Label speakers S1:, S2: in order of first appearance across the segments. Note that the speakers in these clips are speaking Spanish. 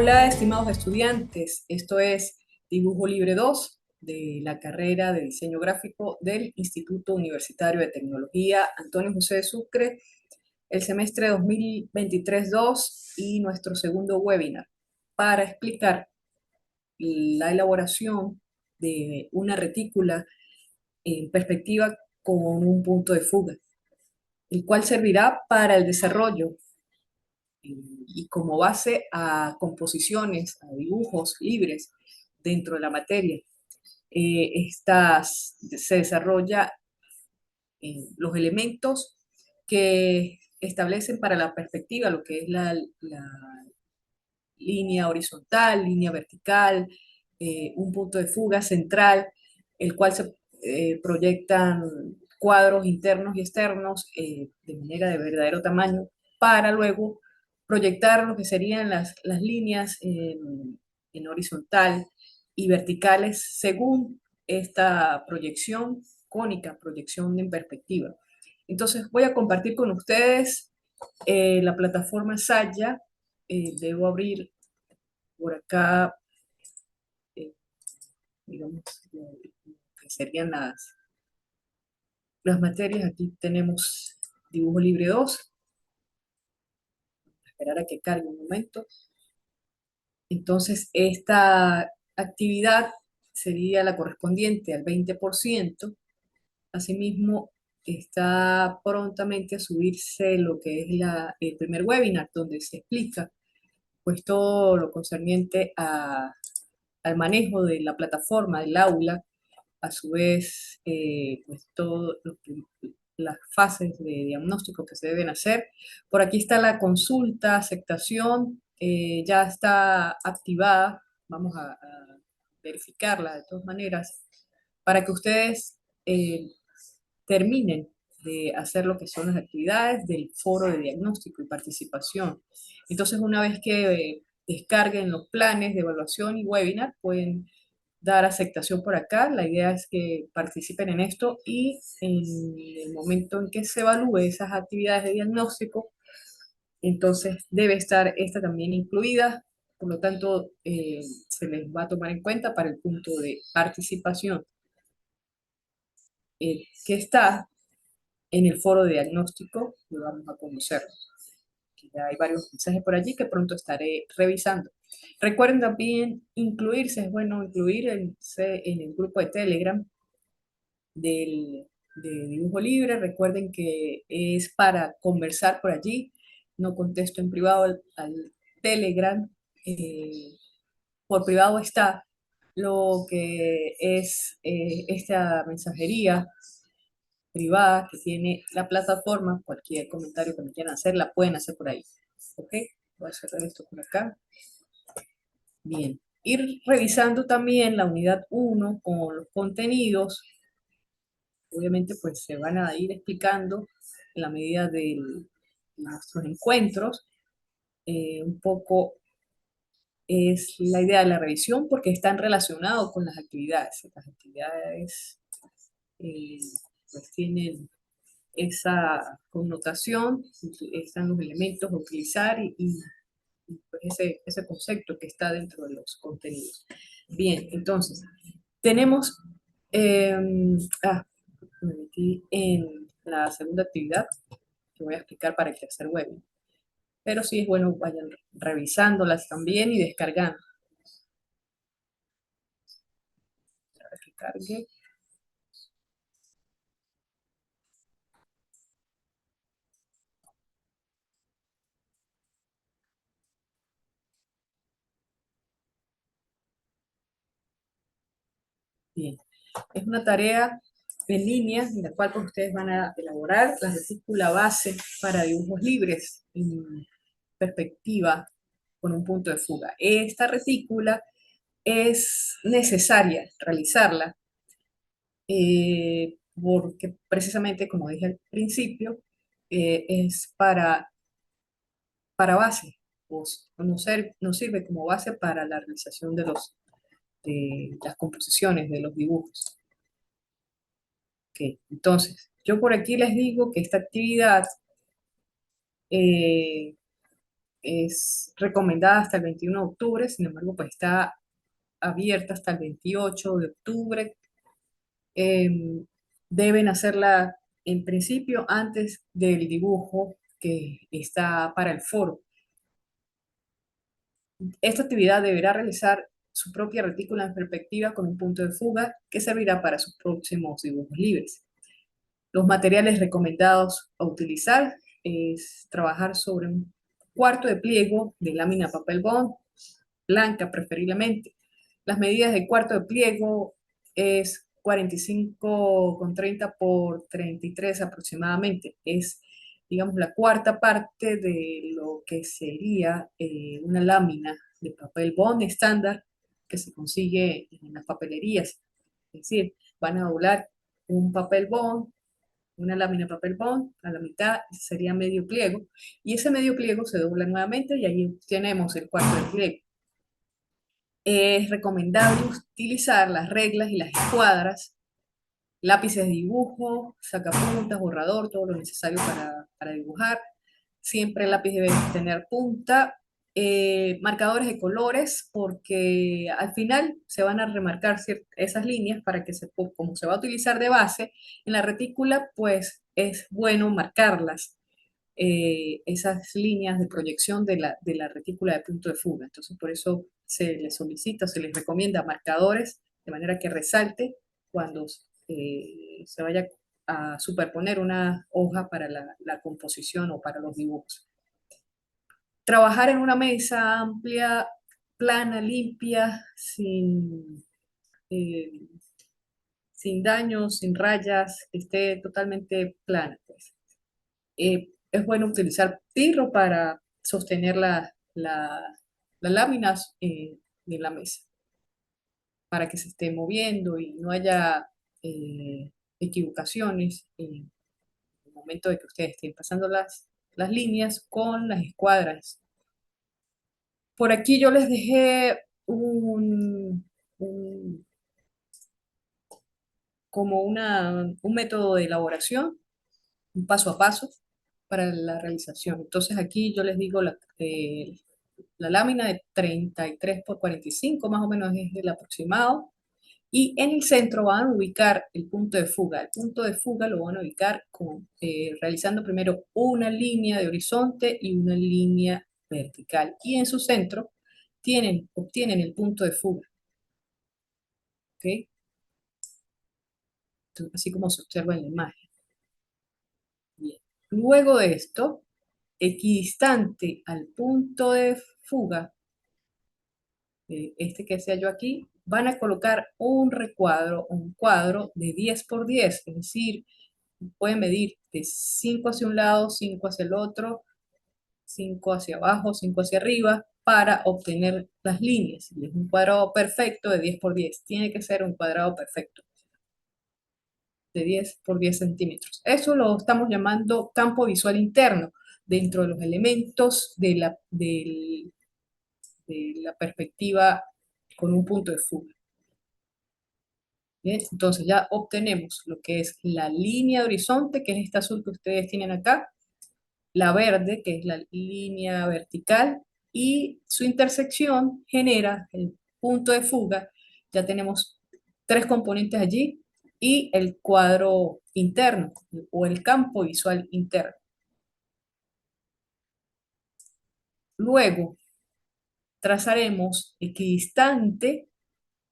S1: Hola, estimados estudiantes. Esto es Dibujo Libre 2 de la carrera de Diseño Gráfico del Instituto Universitario de Tecnología Antonio José de Sucre, el semestre 2023-2 y nuestro segundo webinar para explicar la elaboración de una retícula en perspectiva con un punto de fuga, el cual servirá para el desarrollo y como base a composiciones, a dibujos libres dentro de la materia. Se desarrolla los elementos que establecen para la perspectiva lo que es la línea horizontal, línea vertical, un punto de fuga central, el cual se proyectan cuadros internos y externos de manera de verdadero tamaño para luego proyectar lo que serían las líneas en horizontal y verticales según esta proyección cónica, proyección en perspectiva. Entonces voy a compartir con ustedes la plataforma Saya. Debo abrir por acá, eh, digamos, que serían las materias. Aquí tenemos Dibujo Libre 2. Esperar a que cargue un momento. Entonces, esta actividad sería la correspondiente al 20%. Asimismo, está prontamente a subirse lo que es el primer webinar, donde se explica pues todo lo concerniente al manejo de la plataforma del aula, a su vez, pues todas las fases de diagnóstico que se deben hacer. Por aquí está la consulta, aceptación, ya está activada. Vamos a verificarla de todas maneras para que ustedes terminen de hacer lo que son las actividades del foro de diagnóstico y participación. Entonces, una vez que descarguen los planes de evaluación y webinar, pueden dar aceptación por acá. La idea es que participen en esto y en el momento en que se evalúe esas actividades de diagnóstico, entonces debe estar esta también incluida. Por lo tanto, se les va a tomar en cuenta para el punto de participación, que está en el foro de diagnóstico. Lo vamos a conocer. Ya hay varios mensajes por allí que pronto estaré revisando. Recuerden también incluirse, es bueno incluir en el grupo de Telegram de Dibujo Libre. Recuerden que es para conversar por allí. No contesto en privado al Telegram. Eh, por privado está lo que es esta mensajería privada que tiene la plataforma. Cualquier comentario que me quieran hacer, la pueden hacer por ahí. ¿Ok? Voy a cerrar esto por acá. Bien. Ir revisando también la unidad 1 con los contenidos. Obviamente, pues se van a ir explicando en la medida de nuestros encuentros. Un poco es la idea de la revisión porque están relacionados con las actividades. Las actividades eh, pues tienen esa connotación, están los elementos a utilizar y pues ese concepto que está dentro de los contenidos. Bien, entonces, tenemos, eh, ah, me metí en la segunda actividad que voy a explicar para el tercer webinar. Pero sí es bueno vayan revisándolas también y descargando. Para que cargue. Bien, es una tarea en línea en la cual pues, ustedes van a elaborar la retícula base para dibujos libres en perspectiva con un punto de fuga. Esta retícula es necesaria realizarla porque precisamente, como dije al principio, es para base, pues, nos sirve como base para la realización de las composiciones, de los dibujos. Okay. Entonces, yo por aquí les digo que esta actividad es recomendada hasta el 21 de octubre, sin embargo, pues está abierta hasta el 28 de octubre. Em, Deben hacerla en principio antes del dibujo que está para el foro. Esta actividad deberá realizar su propia retícula en perspectiva con un punto de fuga que servirá para sus próximos dibujos libres. Los materiales recomendados a utilizar es trabajar sobre un cuarto de pliego de lámina papel bond, blanca preferiblemente. Las medidas de cuarto de pliego es 45,30 por 33 aproximadamente. Es, digamos, la cuarta parte de lo que sería una lámina de papel bond estándar que se consigue en las papelerías. Es decir, van a doblar un papel bond, una lámina de papel bond, a la mitad sería medio pliego, y ese medio pliego se dobla nuevamente y ahí tenemos el cuarto de pliego. Es recomendable utilizar las reglas y las escuadras, lápices de dibujo, sacapuntas, borrador, todo lo necesario para dibujar. Siempre el lápiz debe tener punta. Marcadores de colores, porque al final se van a remarcar esas líneas para que, como se va a utilizar de base en la retícula, pues es bueno marcarlas, esas líneas de proyección de la retícula de punto de fuga. Entonces, por eso se les solicita, se les recomienda marcadores de manera que resalte cuando se vaya a superponer una hoja para la composición o para los dibujos. Trabajar en una mesa amplia, plana, limpia, eh, sin daños, sin rayas, que esté totalmente plana, pues. Es bueno utilizar pirro para sostener las láminas de la mesa, para que se esté moviendo y no haya eh, equivocaciones en el momento de que ustedes estén pasando las líneas con las escuadras. Por aquí yo les dejé un- como un método de elaboración, un paso a paso para la realización. Entonces aquí yo les digo la lámina de 33 por 45 más o menos es el aproximado. Y en el centro van a ubicar el punto de fuga. El punto de fuga lo van a ubicar realizando primero una línea de horizonte y una línea vertical. Y en su centro obtienen el punto de fuga. ¿Ok? Entonces, así como se observa en la imagen. Bien. Luego de esto, equidistante al punto de fuga, este que sea yo aquí, van a colocar un cuadro de 10 por 10, es decir, pueden medir de 5 hacia un lado, 5 hacia el otro, 5 hacia abajo, 5 hacia arriba, para obtener las líneas. Y es un cuadrado perfecto de 10 por 10. Tiene que ser un cuadrado perfecto de 10 por 10 centímetros. Eso lo estamos llamando campo visual interno, dentro de los elementos de la perspectiva con un punto de fuga. ¿Bien? Entonces ya obtenemos lo que es la línea de horizonte, que es esta azul que ustedes tienen acá, la verde, que es la línea vertical, y su intersección genera el punto de fuga. Ya tenemos tres componentes allí y el cuadro interno o el campo visual interno. Luego trazaremos equidistante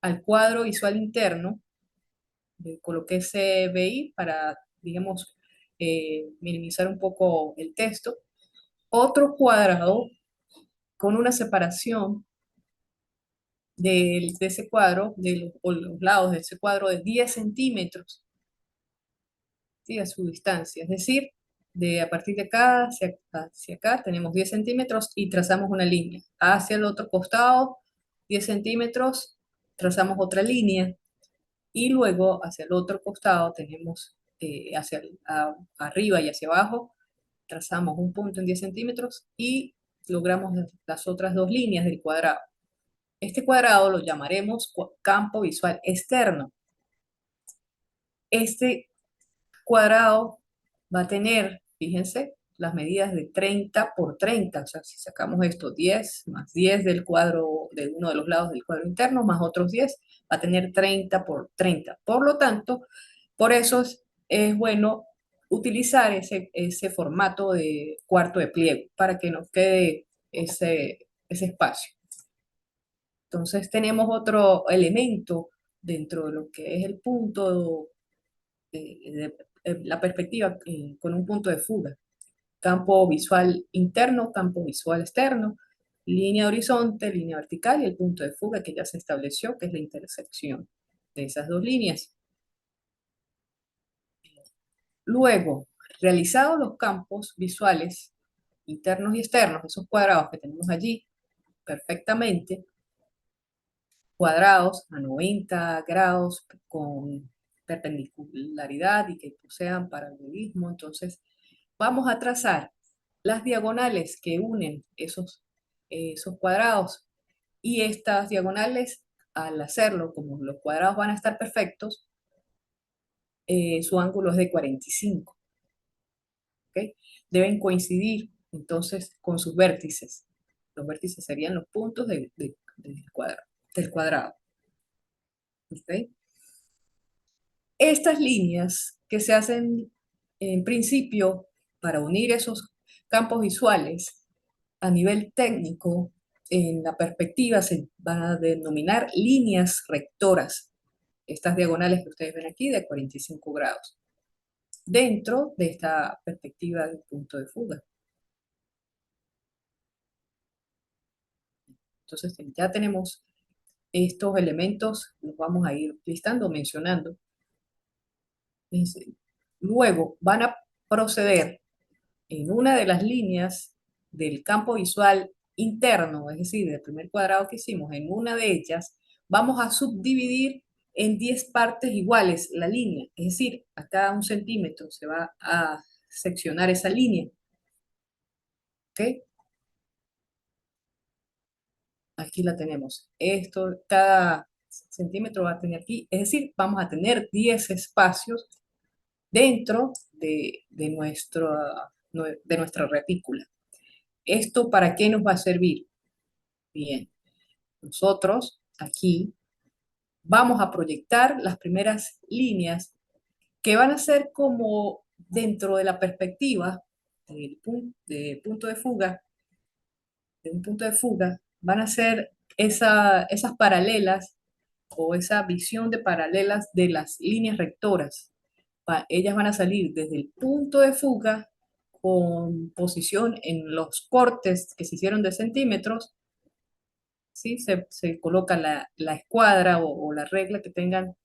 S1: al cuadro visual interno. Coloqué CBI para, digamos, minimizar un poco el texto. Otro cuadrado con una separación de ese cuadro, o los lados de ese cuadro de 10 centímetros, ¿sí? A su distancia. Es decir, a partir de acá hacia acá tenemos 10 centímetros y trazamos una línea. Hacia el otro costado, 10 centímetros, trazamos otra línea. Y luego hacia el otro costado tenemos arriba y hacia abajo, trazamos un punto en 10 centímetros y logramos las otras dos líneas del cuadrado. Este cuadrado lo llamaremos campo visual externo. Este cuadrado va a tener, fíjense, las medidas de 30 por 30. O sea, si sacamos esto, 10 más 10 del cuadro, de uno de los lados del cuadro interno, más otros 10, va a tener 30 por 30. Por lo tanto, por eso es bueno utilizar ese formato de cuarto de pliego para que nos quede ese espacio. Entonces tenemos otro elemento dentro de lo que es el punto la perspectiva con un punto de fuga. Campo visual interno, campo visual externo, línea de horizonte, línea vertical y el punto de fuga que ya se estableció, que es la intersección de esas dos líneas. Luego, realizados los campos visuales internos y externos, esos cuadrados que tenemos allí perfectamente, cuadrados a 90 grados con perpendicularidad y que posean paralelismo, entonces vamos a trazar las diagonales que unen esos cuadrados y estas diagonales, al hacerlo, como los cuadrados van a estar perfectos, su ángulo es de 45, ¿ok? Deben coincidir entonces con sus vértices. Los vértices serían los puntos del cuadrado, ¿ok? Estas líneas que se hacen en principio para unir esos campos visuales a nivel técnico, en la perspectiva se van a denominar líneas rectoras. Estas diagonales que ustedes ven aquí de 45 grados, dentro de esta perspectiva del punto de fuga. Entonces ya tenemos estos elementos, los vamos a ir listando, mencionando. Luego van a proceder en una de las líneas del campo visual interno, es decir, del primer cuadrado que hicimos, en una de ellas, vamos a subdividir en 10 partes iguales la línea, es decir, a cada 1 centímetro se va a seccionar esa línea. ¿Ok? Aquí la tenemos. Esto, cada centímetro va a tener aquí, es decir, vamos a tener 10 espacios dentro de nuestra retícula. ¿Esto para qué nos va a servir? Bien, nosotros aquí vamos a proyectar las primeras líneas que van a ser como dentro de la perspectiva de punto de fuga, de un punto de fuga, van a ser esas paralelas o esa visión de paralelas de las líneas rectoras. Ellas van a salir desde el punto de fuga con posición en los cortes que se hicieron de centímetros. ¿Sí? Se coloca la escuadra o la regla que tengan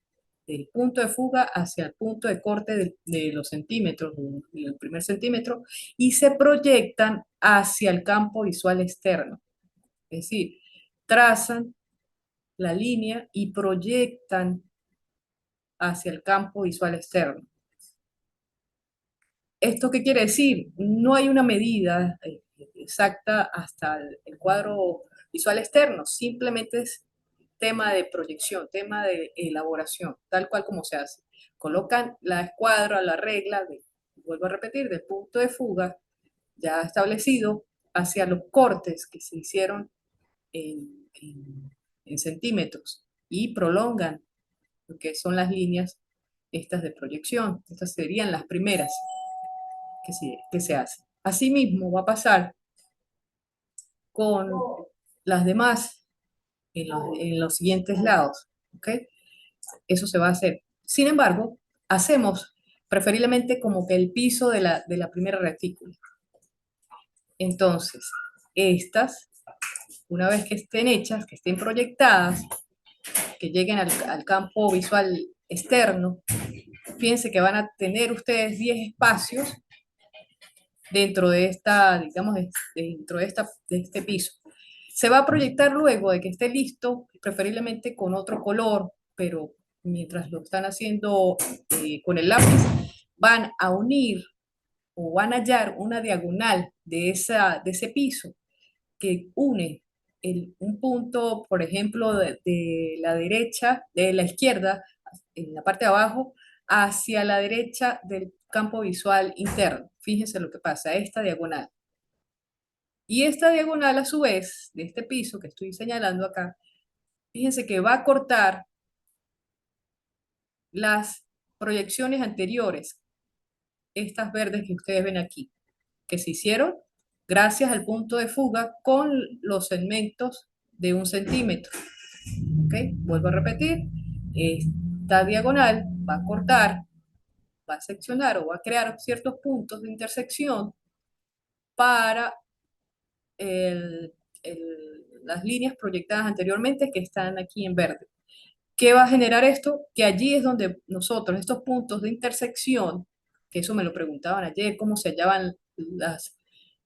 S1: del punto de fuga hacia el punto de corte de los centímetros, del primer centímetro, y se proyectan hacia el campo visual externo. Es decir, trazan la línea y proyectan hacia el campo visual externo. ¿Esto qué quiere decir? No hay una medida exacta hasta el cuadro visual externo, simplemente es tema de proyección, tema de elaboración, tal cual como se hace. Colocan la escuadra, la regla, vuelvo a repetir, del punto de fuga ya establecido hacia los cortes que se hicieron en centímetros y prolongan lo que son las líneas estas de proyección. Estas serían las primeras que se hacen. Asimismo va a pasar con las demás en los siguientes lados. ¿Ok? Eso se va a hacer. Sin embargo, hacemos preferiblemente como que el piso de la primera retícula. Entonces, estas, una vez que estén hechas, que estén proyectadas, que lleguen al campo visual externo, piense que van a tener ustedes 10 espacios dentro de esta, digamos, dentro de este piso. Se va a proyectar luego de que esté listo, preferiblemente con otro color, pero mientras lo están haciendo con el lápiz, van a unir o van a hallar una diagonal de ese piso que une un punto, por ejemplo, de la derecha, de la izquierda, en la parte de abajo, hacia la derecha del campo visual interno. Fíjense lo que pasa, esta diagonal. Y esta diagonal, a su vez, de este piso que estoy señalando acá, fíjense que va a cortar las proyecciones anteriores, estas verdes que ustedes ven aquí, que se hicieron gracias al punto de fuga con los segmentos de 1 centímetro. ¿Ok? Vuelvo a repetir, esta diagonal va a cortar, va a seccionar o va a crear ciertos puntos de intersección para el, las líneas proyectadas anteriormente que están aquí en verde. ¿Qué va a generar esto? Que allí es donde nosotros, estos puntos de intersección, que eso me lo preguntaban ayer, cómo se hallaban las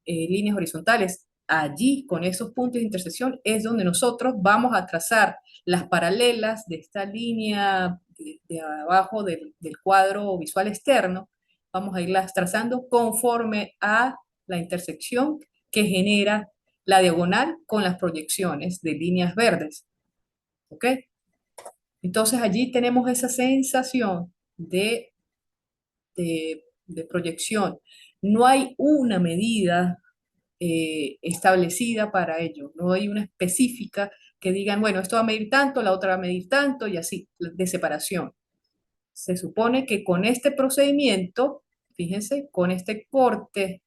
S1: líneas horizontales, allí con esos puntos de intersección es donde nosotros vamos a trazar las paralelas de esta línea de abajo del cuadro visual externo, vamos a irlas trazando conforme a la intersección que genera la diagonal con las proyecciones de líneas verdes. ¿Ok? Entonces allí tenemos esa sensación de proyección. No hay una medida establecida para ello, no hay una específica que digan, bueno, esto va a medir tanto, la otra va a medir tanto y así, de separación. Se supone que con este procedimiento, fíjense, con este corte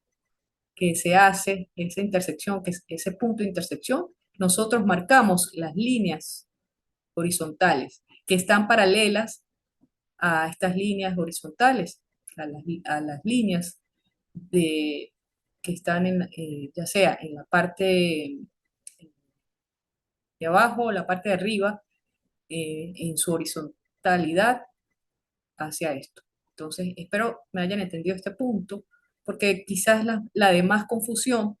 S1: que se hace, esa intersección, que es ese punto de intersección, nosotros marcamos las líneas horizontales que están paralelas a estas líneas horizontales, a las líneas que están ya sea en la parte de abajo o la parte de arriba, en su horizontalidad hacia esto. Entonces, espero me hayan entendido este punto, porque quizás la demás confusión,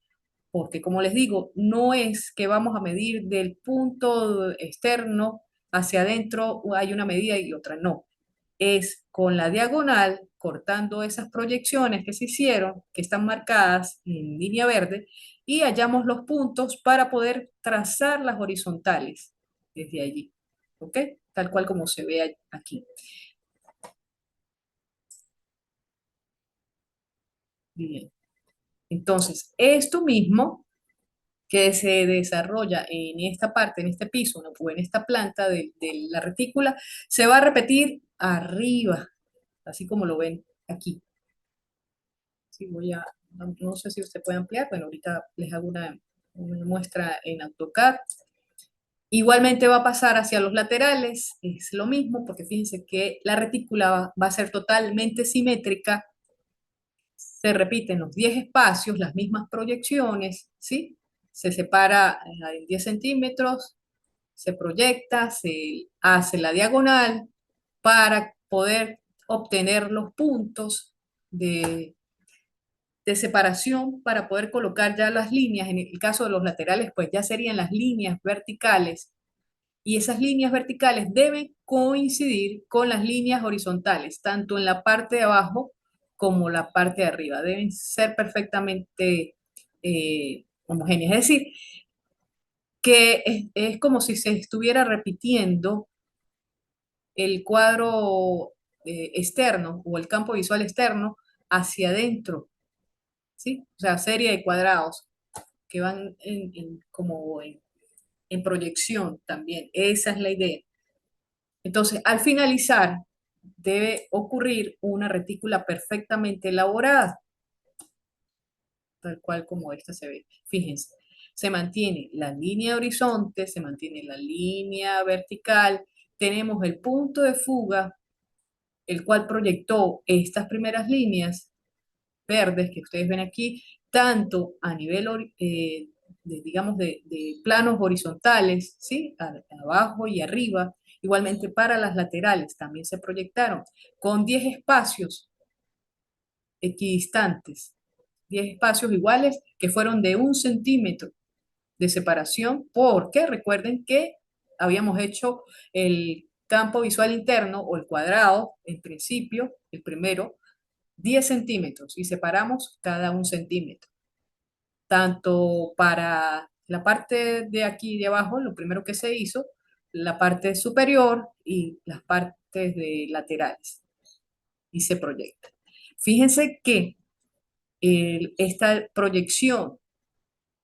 S1: porque como les digo, no es que vamos a medir del punto externo hacia adentro, hay una medida y otra no. Es con la diagonal, cortando esas proyecciones que se hicieron, que están marcadas en línea verde, y hallamos los puntos para poder trazar las horizontales desde allí. ¿Ok? Tal cual como se ve aquí. Bien. Entonces, esto mismo que se desarrolla en esta parte, en este piso, ¿no? O en esta planta de la retícula, se va a repetir arriba, así como lo ven aquí. Sí, no sé si usted puede ampliar, bueno, ahorita les hago una muestra en AutoCAD. Igualmente va a pasar hacia los laterales, es lo mismo, porque fíjense que la retícula va a ser totalmente simétrica, se repiten los 10 espacios, las mismas proyecciones, ¿sí? Se separa en 10 centímetros, se proyecta, se hace la diagonal para poder obtener los puntos de separación para poder colocar ya las líneas. En el caso de los laterales, pues ya serían las líneas verticales y esas líneas verticales deben coincidir con las líneas horizontales, tanto en la parte de abajo como la parte de arriba. Deben ser perfectamente homogéneas. Es decir, que es como si se estuviera repitiendo el cuadro externo o el campo visual externo hacia adentro, ¿sí? O sea, serie de cuadrados que van como en proyección también. Esa es la idea. Entonces, al finalizar, debe ocurrir una retícula perfectamente elaborada, tal cual como esta se ve. Fíjense, se mantiene la línea de horizonte, se mantiene la línea vertical, tenemos el punto de fuga, el cual proyectó estas primeras líneas verdes que ustedes ven aquí, tanto a nivel, digamos, de planos horizontales, ¿sí? Abajo y arriba, igualmente para las laterales también se proyectaron con 10 espacios equidistantes, 10 espacios iguales que fueron de 1 centímetro de separación, porque recuerden que habíamos hecho el campo visual interno o el cuadrado, en principio, el primero, 10 centímetros y separamos cada 1 centímetro. Tanto para la parte de aquí de abajo, lo primero que se hizo, la parte superior y las partes de laterales. y se proyecta. Fíjense que esta proyección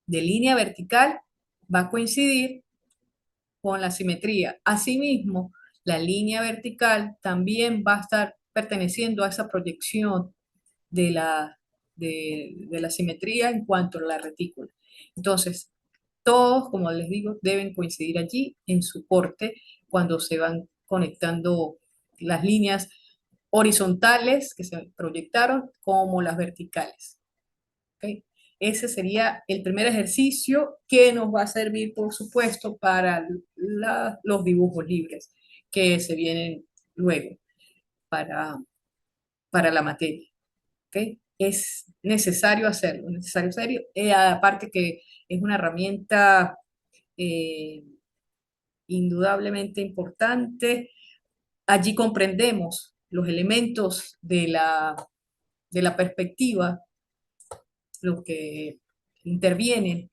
S1: de línea vertical va a coincidir con la simetría. Asimismo, la línea vertical también va a estar perteneciendo a esa proyección de la simetría en cuanto a la retícula. Entonces, todos, como les digo, deben coincidir allí en su corte cuando se van conectando las líneas horizontales que se proyectaron como las verticales. ¿Ok? Ese sería el primer ejercicio que nos va a servir, por supuesto, para los dibujos libres que se vienen luego para, para la materia. ¿Ok? Es necesario hacerlo, necesario hacerlo. Aparte que es una herramienta eh, indudablemente importante. Allí comprendemos los elementos de la perspectiva, lo que intervienen.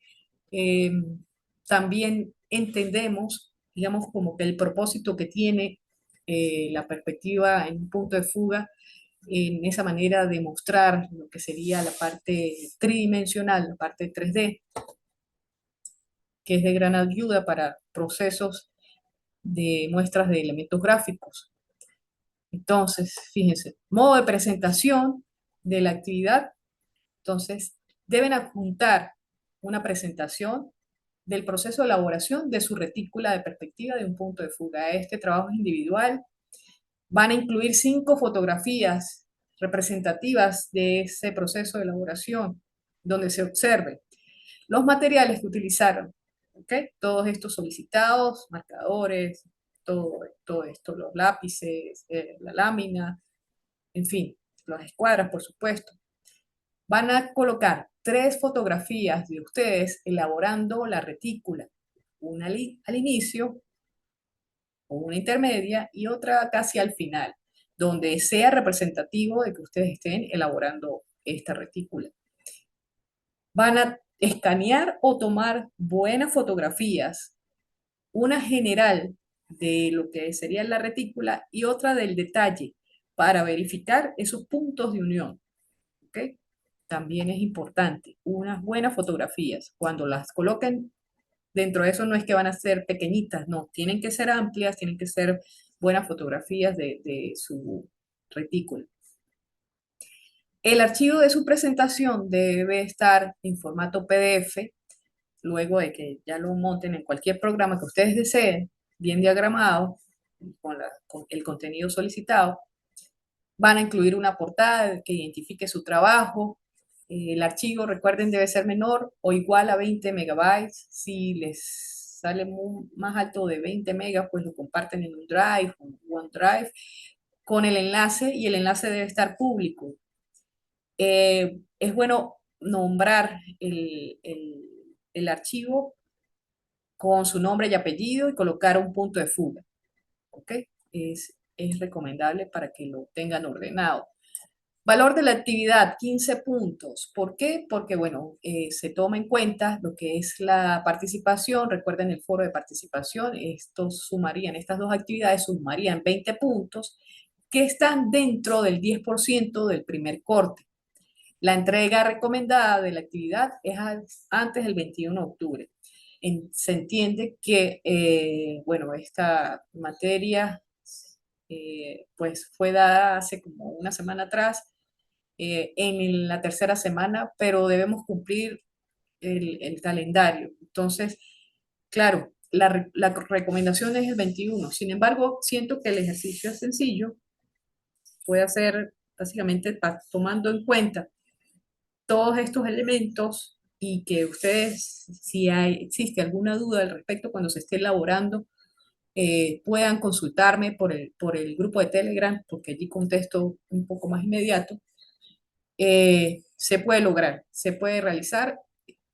S1: Eh, También entendemos, digamos, como que el propósito que tiene la perspectiva en un punto de fuga, en esa manera de mostrar lo que sería la parte tridimensional, la parte 3D, que es de gran ayuda para procesos de muestras de elementos gráficos. Entonces, fíjense, modo de presentación de la actividad. Entonces, deben adjuntar una presentación del proceso de elaboración de su retícula de perspectiva de un punto de fuga. Este trabajo es individual. Van a incluir 5 fotografías representativas de ese proceso de elaboración, donde se observe los materiales que utilizaron, ¿ok? Todos estos solicitados, marcadores, todo esto, los lápices, la lámina, en fin, las escuadras, por supuesto. Van a colocar 3 fotografías de ustedes elaborando la retícula, una al inicio, o una intermedia y otra casi al final, donde sea representativo de que ustedes estén elaborando esta retícula. Van a escanear o tomar buenas fotografías, una general de lo que sería la retícula y otra del detalle, para verificar esos puntos de unión. ¿Ok? También es importante, unas buenas fotografías. Cuando las coloquen dentro de eso, no es que van a ser pequeñitas, no, tienen que ser amplias, tienen que ser buenas fotografías de su retícula. El archivo de su presentación debe estar en formato PDF, luego de que ya lo monten en cualquier programa que ustedes deseen, bien diagramado, con el contenido solicitado. Van a incluir una portada que identifique su trabajo. El archivo, recuerden, debe ser menor o igual a 20 megabytes. Si les sale más alto de 20 megas, pues lo comparten en un Drive, un OneDrive, con el enlace, y el enlace debe estar público. Es bueno nombrar el archivo con su nombre y apellido y colocar un punto de fuga. ¿Ok? Es recomendable para que lo tengan ordenado. Valor de la actividad, 15 puntos. ¿Por qué? Porque, bueno, se toma en cuenta lo que es la participación. Recuerden el foro de participación. Estas dos actividades sumarían 20 puntos que están dentro del 10% del primer corte. La entrega recomendada de la actividad es antes del 21 de octubre. Se entiende que, bueno, esta materia pues fue dada hace como una semana atrás, en la tercera semana, pero debemos cumplir el calendario. Entonces, claro, la recomendación es el 21. Sin embargo, siento que el ejercicio es sencillo, puede hacer básicamente tomando en cuenta todos estos elementos y que ustedes, si existe alguna duda al respecto cuando se esté elaborando, puedan consultarme por el grupo de Telegram, porque allí contesto un poco más inmediato. Se puede lograr, se puede realizar.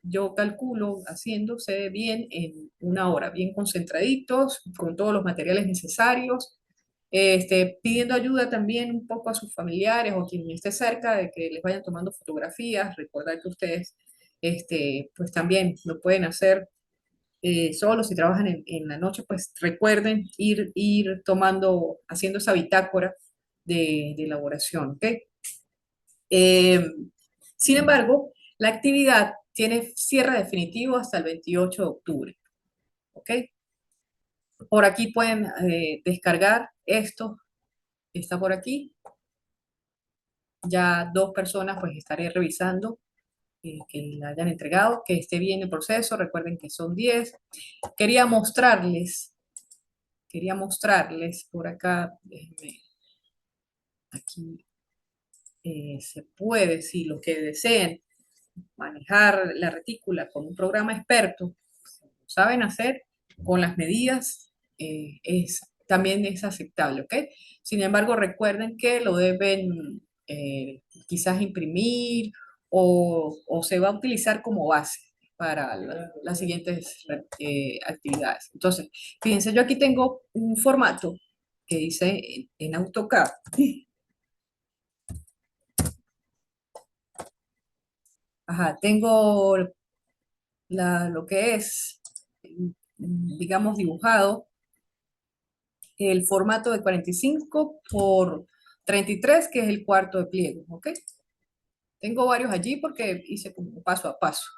S1: Yo calculo haciéndose bien en una hora, bien concentraditos, con todos los materiales necesarios, pidiendo ayuda también un poco a sus familiares o quien esté cerca de que les vayan tomando fotografías. Recordar que ustedes, pues también lo pueden hacer solos. Si trabajan en la noche, pues recuerden ir tomando, haciendo esa bitácora de elaboración, ¿ok? Eh, Sin embargo, la actividad tiene cierre definitivo hasta el 28 de octubre, ¿ok? Por aquí pueden descargar esto, que está por aquí. Ya dos personas pues estaré revisando que la hayan entregado, que esté bien el proceso. Recuerden que son 10. Quería mostrarles, quería mostrarles por acá, déjenme, aquí se puede, si los que deseen manejar la retícula con un programa experto, lo saben hacer con las medidas, también es aceptable, ¿ok? Sin embargo, recuerden que lo deben quizás imprimir o se va a utilizar como base para las siguientes actividades. Entonces, fíjense, yo aquí tengo un formato que hice en AutoCAD. Ajá, tengo lo que es, digamos, dibujado el formato de 45 por 33, que es el cuarto de pliego, ¿ok? Tengo varios allí porque hice como paso a paso,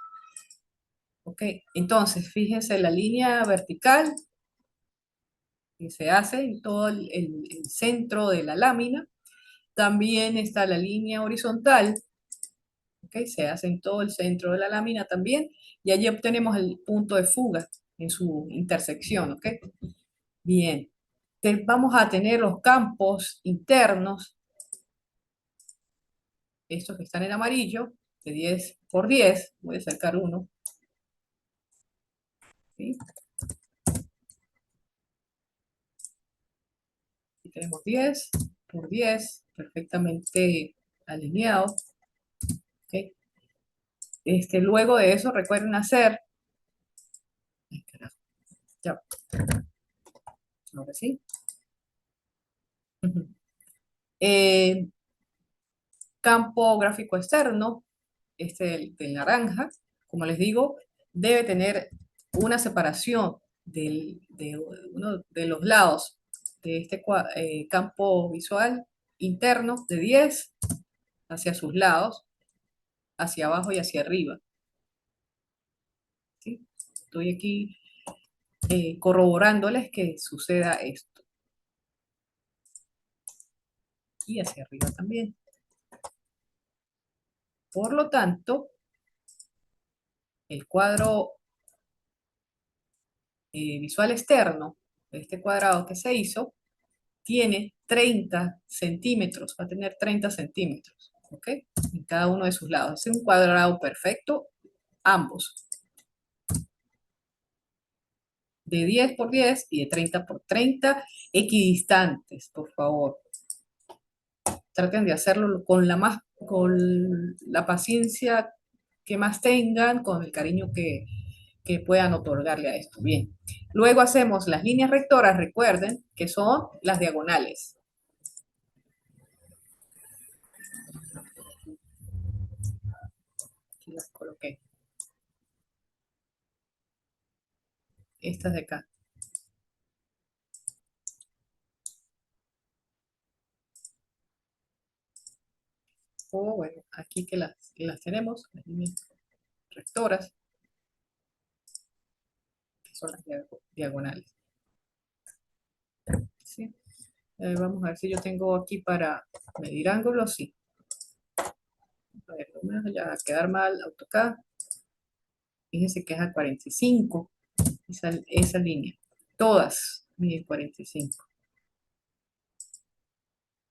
S1: ¿ok? Entonces, fíjense la línea vertical que se hace en todo el centro de la lámina. También está la línea horizontal, ¿ok? Se hace en todo el centro de la lámina también. Y allí obtenemos el punto de fuga en su intersección, ¿ok? Bien, vamos a tener los campos internos, estos que están en amarillo, de 10 por 10, voy a sacar uno, ¿sí? Aquí tenemos 10 por 10, perfectamente alineado, ¿ok? Luego de eso, recuerden hacer, ay, carajo, ya, ahora sí. Ujú. Eh, Campo gráfico externo, del naranja, como les digo, debe tener una separación de uno de los lados de este campo visual interno de 10 hacia sus lados, hacia abajo y hacia arriba, ¿sí? Estoy aquí corroborándoles que suceda esto. Y hacia arriba también. Por lo tanto, el cuadro visual externo de este cuadrado que se hizo tiene 30 centímetros, va a tener 30 centímetros, ¿ok? En cada uno de sus lados. Es un cuadrado perfecto, ambos, de 10 por 10 y de 30 por 30, equidistantes, por favor. Traten de hacerlo con la paciencia que más tengan, con el cariño que puedan otorgarle a esto. Bien. Luego hacemos las líneas rectoras, recuerden, que son las diagonales. Aquí las coloqué. Estas de acá. O bueno, aquí que las tenemos, las líneas rectoras, que son las diagonales. ¿Sí? Vamos a ver si yo tengo aquí para medir ángulos, sí. A ver, no me vaya a quedar mal, AutoCAD. Fíjense que es a 45, esa línea. Todas miden 45.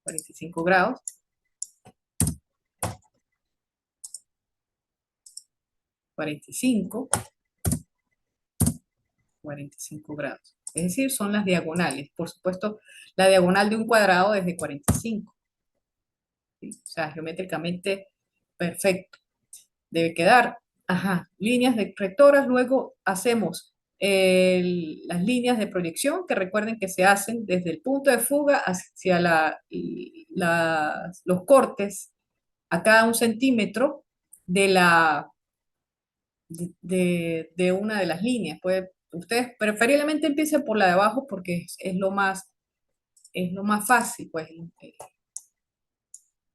S1: 45 grados. 45, 45 grados. Es decir, son las diagonales. Por supuesto, la diagonal de un cuadrado es de 45. ¿Sí? O sea, geométricamente perfecto. Debe quedar, ajá, líneas rectoras. Luego hacemos las líneas de proyección, que recuerden que se hacen desde el punto de fuga hacia los cortes a cada 1 centímetro de de una de las líneas. Ustedes preferiblemente empiecen por la de abajo porque es lo más fácil, pues,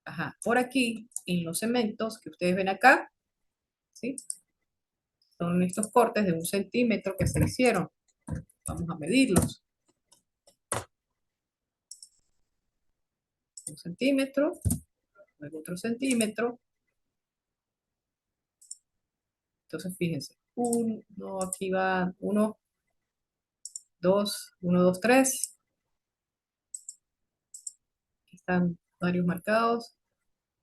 S1: Ajá, por aquí, en los segmentos que ustedes ven acá, ¿sí? Son estos cortes de 1 centímetro que se hicieron. Vamos a medirlos. 1 centímetro, luego otro centímetro. Entonces, fíjense, uno, aquí va 1, 2, 1, 2, 3. Aquí están varios marcados.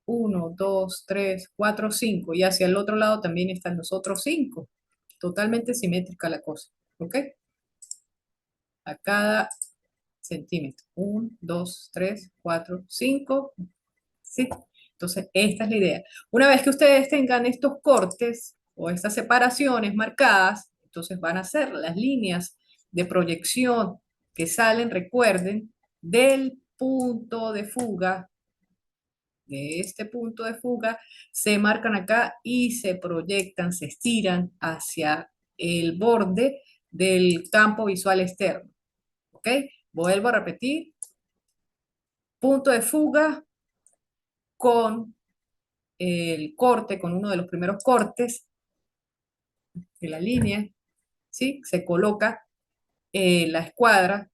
S1: 1, 2, 3, 4, 5. Y hacia el otro lado también están los otros 5. Totalmente simétrica la cosa. ¿Ok? A cada centímetro. 1, 2, 3, 4, 5. ¿Sí? Entonces, esta es la idea. Una vez que ustedes tengan estos cortes o estas separaciones marcadas, entonces van a hacer las líneas de proyección que salen, recuerden, del punto de fuga, de este punto de fuga, se marcan acá y se proyectan, se estiran hacia el borde del campo visual externo. ¿Ok? Vuelvo a repetir, punto de fuga con el corte, con uno de los primeros cortes de la línea, ¿sí? Se coloca la escuadra,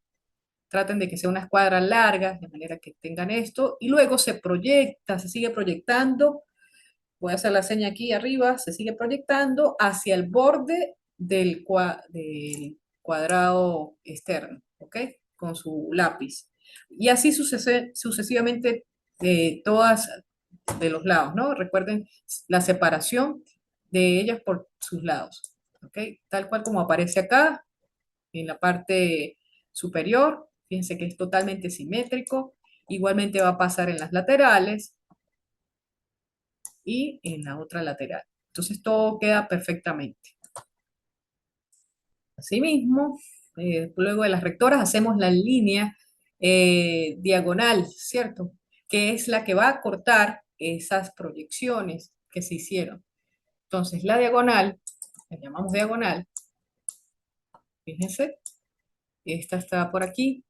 S1: traten de que sea una escuadra larga, de manera que tengan esto, y luego se proyecta, se sigue proyectando, voy a hacer la seña aquí arriba, se sigue proyectando hacia el borde del cuadrado externo, ¿ok? Con su lápiz. Y así sucesivamente todas de los lados, ¿no? Recuerden la separación de ellas por sus lados, ¿ok? Tal cual como aparece acá, en la parte superior, fíjense que es totalmente simétrico, igualmente va a pasar en las laterales y en la otra lateral. Entonces todo queda perfectamente. Asimismo, luego de las rectoras hacemos la línea diagonal, ¿cierto? Que es la que va a cortar esas proyecciones que se hicieron. Entonces, la diagonal, la llamamos diagonal, fíjense, esta está por aquí.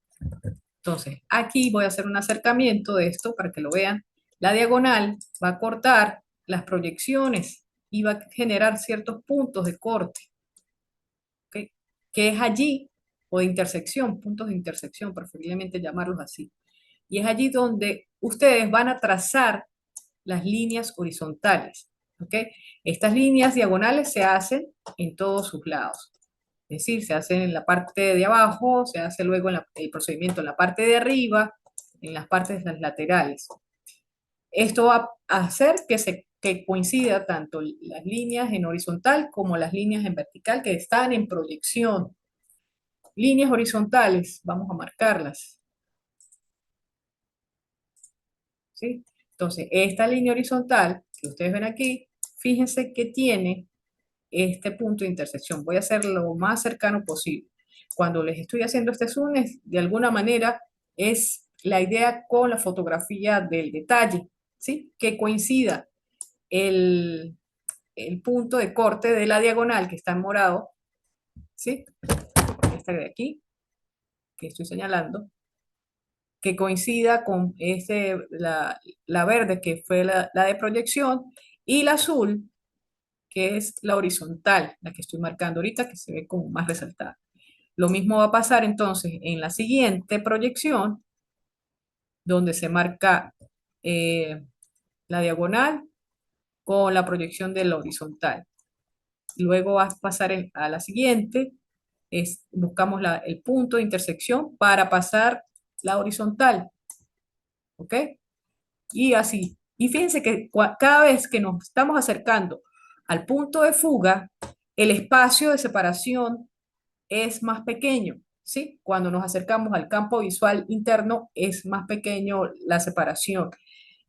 S1: Entonces, aquí voy a hacer un acercamiento de esto para que lo vean. La diagonal va a cortar las proyecciones y va a generar ciertos puntos de corte, ¿ok? Que es allí, o de intersección, puntos de intersección, preferiblemente llamarlos así. Y es allí donde ustedes van a trazar las líneas horizontales, ¿ok? Estas líneas diagonales se hacen en todos sus lados. Es decir, se hace en la parte de abajo, se hace luego el procedimiento en la parte de arriba, en las partes de las laterales. Esto va a hacer que coincida tanto las líneas en horizontal como las líneas en vertical que están en proyección. Líneas horizontales, vamos a marcarlas, ¿sí? Entonces, esta línea horizontal que ustedes ven aquí, fíjense que tiene este punto de intersección. Voy a hacer lo más cercano posible. Cuando les estoy haciendo este zoom, de alguna manera es la idea con la fotografía del detalle, ¿sí? Que coincida el, el punto de corte de la diagonal que está en morado, ¿sí? Esta de aquí, que estoy señalando, que coincida con la verde, que fue la de proyección, y la azul, que es la horizontal, la que estoy marcando ahorita, que se ve como más resaltada. Lo mismo va a pasar entonces en la siguiente proyección, donde se marca eh, la diagonal con la proyección de la horizontal. Luego va a pasar a la siguiente, buscamos el punto de intersección para pasar la horizontal, ¿ok? Y así. Y fíjense que cada vez que nos estamos acercando al punto de fuga, el espacio de separación es más pequeño, ¿sí? Cuando nos acercamos al campo visual interno es más pequeño la separación.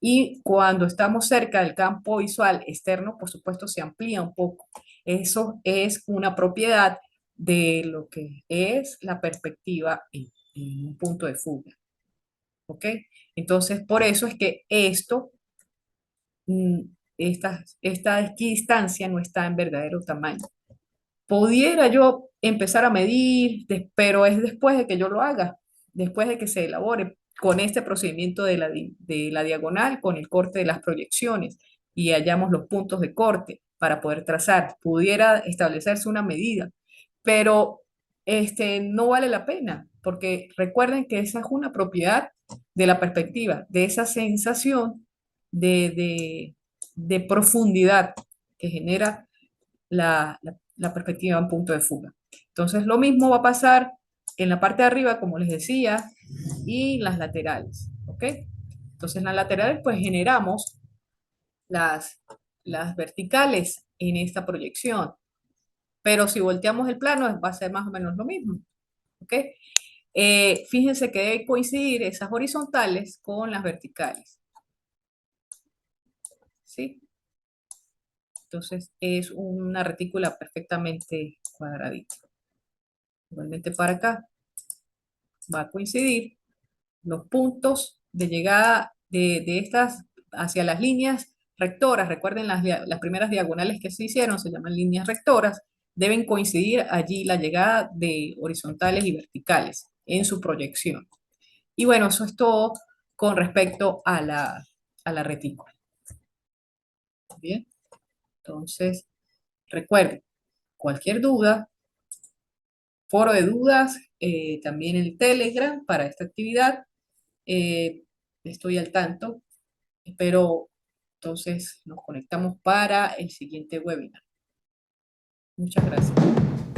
S1: Y cuando estamos cerca del campo visual externo, por supuesto, se amplía un poco. Eso es una propiedad de lo que es la perspectiva en un punto de fuga. ¿Ok? Entonces, por eso es que mm, esta equidistancia no está en verdadero tamaño. Pudiera yo empezar a medir, pero es después de que yo lo haga, después de que se elabore. con este procedimiento de la diagonal, con el corte de las proyecciones y hallamos los puntos de corte para poder trazar. Pudiera establecerse una medida, pero no vale la pena, porque recuerden que esa es una propiedad de la perspectiva, de esa sensación de, de, de profundidad que genera la perspectiva en punto de fuga. Entonces, lo mismo va a pasar en la parte de arriba, como les decía, y las laterales, ¿ok? Entonces, en las laterales, pues generamos las, las verticales en esta proyección, pero si volteamos el plano, va a ser más o menos lo mismo, ¿ok? Fíjense que debe coincidir esas horizontales con las verticales, ¿sí? Entonces, es una retícula perfectamente cuadradita. Igualmente para acá va a coincidir los puntos de llegada de estas hacia las líneas rectoras. Recuerden las primeras diagonales que se hicieron, se llaman líneas rectoras. Deben coincidir allí la llegada de horizontales y verticales en su proyección. Y bueno, eso es todo con respecto a la retícula. Bien, entonces recuerden, cualquier duda, foro de dudas, también el Telegram para esta actividad. eh, Estoy al tanto. Espero entonces nos conectamos para el siguiente webinar. Muchas gracias.